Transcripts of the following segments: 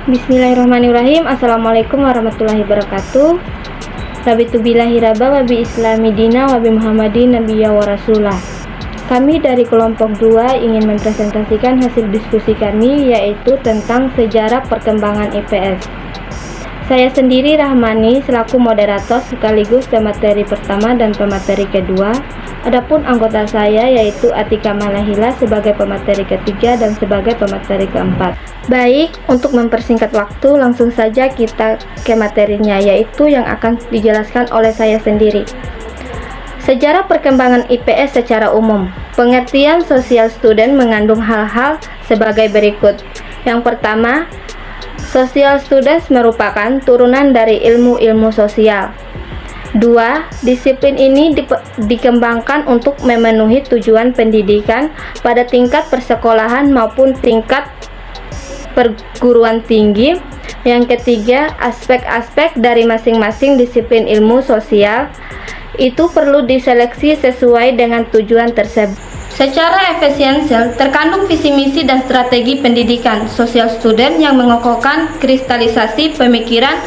Bismillahirrahmanirrahim. Assalamualaikum warahmatullahi wabarakatuh. Rabitu billahi rabba wa bi islami dina wa bi muhammadin nabiyya wa rasulah. Kami dari kelompok 2 ingin mempresentasikan hasil diskusi kami, yaitu tentang sejarah perkembangan IPS. Saya sendiri Rahmani selaku moderator sekaligus pemateri pertama dan pemateri kedua. Adapun anggota saya yaitu Atika Malahila sebagai pemateri ketiga dan sebagai pemateri keempat. Baik, untuk mempersingkat waktu langsung saja kita ke materinya, yaitu yang akan dijelaskan oleh saya sendiri. Sejarah perkembangan IPS secara umum. Pengertian sosial student mengandung hal-hal sebagai berikut. Yang pertama, social studies merupakan turunan dari ilmu-ilmu sosial. 2. Disiplin ini dikembangkan untuk memenuhi tujuan pendidikan pada tingkat persekolahan maupun tingkat perguruan tinggi. Yang ketiga, aspek-aspek dari masing-masing disiplin ilmu sosial itu perlu diseleksi sesuai dengan tujuan tersebut. Secara efisiensial, terkandung visi misi dan strategi pendidikan sosial student yang mengokohkan kristalisasi pemikiran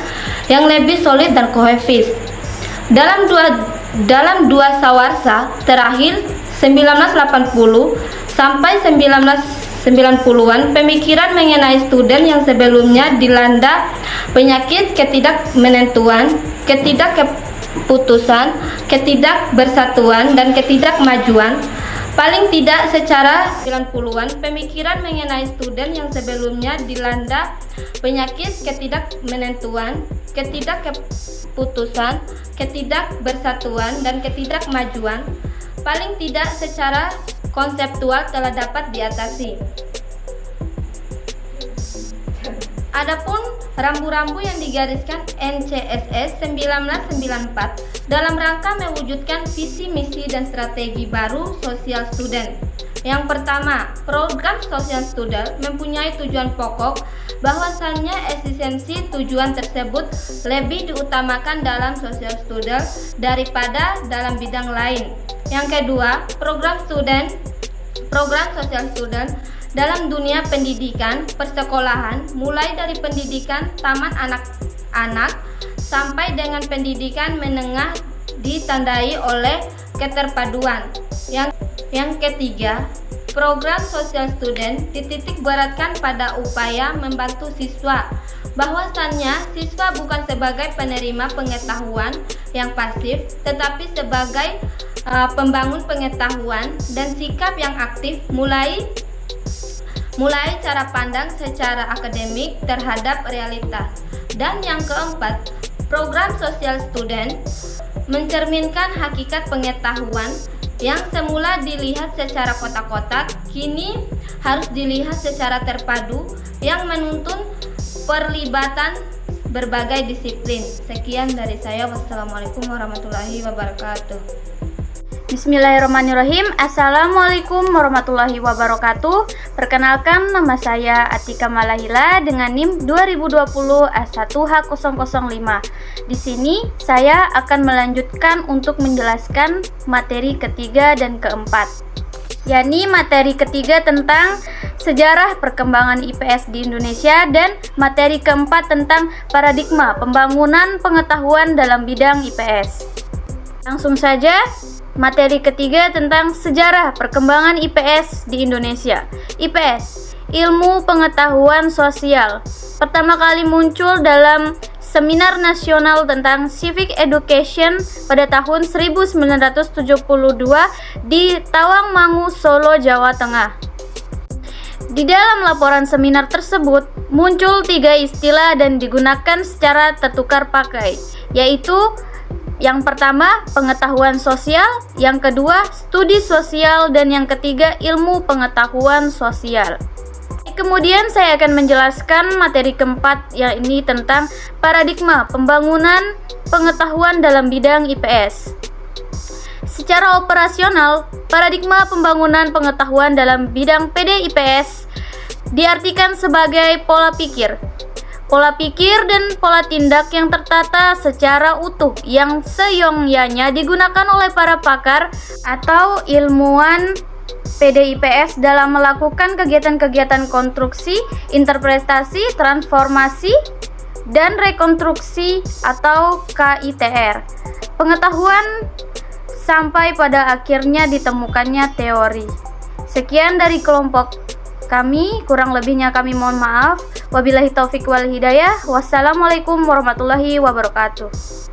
yang lebih solid dan kohesif. Dalam dua sawarsa terakhir 1980 sampai 1990-an, pemikiran mengenai student yang sebelumnya dilanda penyakit ketidakmenentuan, ketidakkeputusan, ketidakbersatuan, dan ketidakmajuan. Paling tidak secara 90-an, pemikiran mengenai student yang sebelumnya dilanda penyakit ketidakmenentuan, ketidakkeputusan, ketidakbersatuan, dan ketidakmajuan, paling tidak secara konseptual telah dapat diatasi. Adapun rambu-rambu yang digariskan NCSS 1994 dalam rangka mewujudkan visi misi dan strategi baru sosial student. Yang pertama, program sosial student mempunyai tujuan pokok bahwasannya eksistensi tujuan tersebut lebih diutamakan dalam sosial student daripada dalam bidang lain. Yang kedua, program sosial student dalam dunia pendidikan persekolahan, mulai dari pendidikan taman anak-anak sampai dengan pendidikan menengah, ditandai oleh keterpaduan. Yang ketiga, program sosial student dititik beratkan pada upaya membantu siswa, bahwasannya siswa bukan sebagai penerima pengetahuan yang pasif, tetapi sebagai pembangun pengetahuan dan sikap yang aktif, mulai cara pandang secara akademik terhadap realitas. Dan yang keempat, program sosial student mencerminkan hakikat pengetahuan yang semula dilihat secara kotak-kotak, kini harus dilihat secara terpadu yang menuntun perlibatan berbagai disiplin. Sekian dari saya. Wassalamualaikum warahmatullahi wabarakatuh. Bismillahirrahmanirrahim. Assalamualaikum warahmatullahi wabarakatuh. Perkenalkan, nama saya Atika Malahila dengan NIM 2020 A1H005. Di sini saya akan melanjutkan untuk menjelaskan materi ketiga dan keempat, yakni materi ketiga tentang sejarah perkembangan IPS di Indonesia dan materi keempat tentang paradigma pembangunan pengetahuan dalam bidang IPS. Langsung saja. Materi ketiga tentang sejarah perkembangan IPS di Indonesia. IPS, Ilmu Pengetahuan Sosial, pertama kali muncul dalam Seminar Nasional tentang Civic Education pada tahun 1972 di Tawangmangu, Solo, Jawa Tengah. Di dalam laporan seminar tersebut muncul 3 istilah dan digunakan secara tertukar pakai, yaitu yang pertama, pengetahuan sosial, yang kedua, studi sosial, dan yang ketiga, ilmu pengetahuan sosial. Kemudian saya akan menjelaskan materi keempat, yakni tentang paradigma pembangunan pengetahuan dalam bidang IPS. Secara operasional, paradigma pembangunan pengetahuan dalam bidang PDIPS diartikan sebagai pola pikir dan pola tindak yang tertata secara utuh yang seyogyanya digunakan oleh para pakar atau ilmuwan PDIPS dalam melakukan kegiatan-kegiatan konstruksi, interpretasi, transformasi, dan rekonstruksi atau KITR. Pengetahuan sampai pada akhirnya ditemukannya teori. Sekian dari kelompok kami, kurang lebihnya kami mohon maaf. Wabillahi taufik wal hidayah. Wassalamualaikum warahmatullahi wabarakatuh.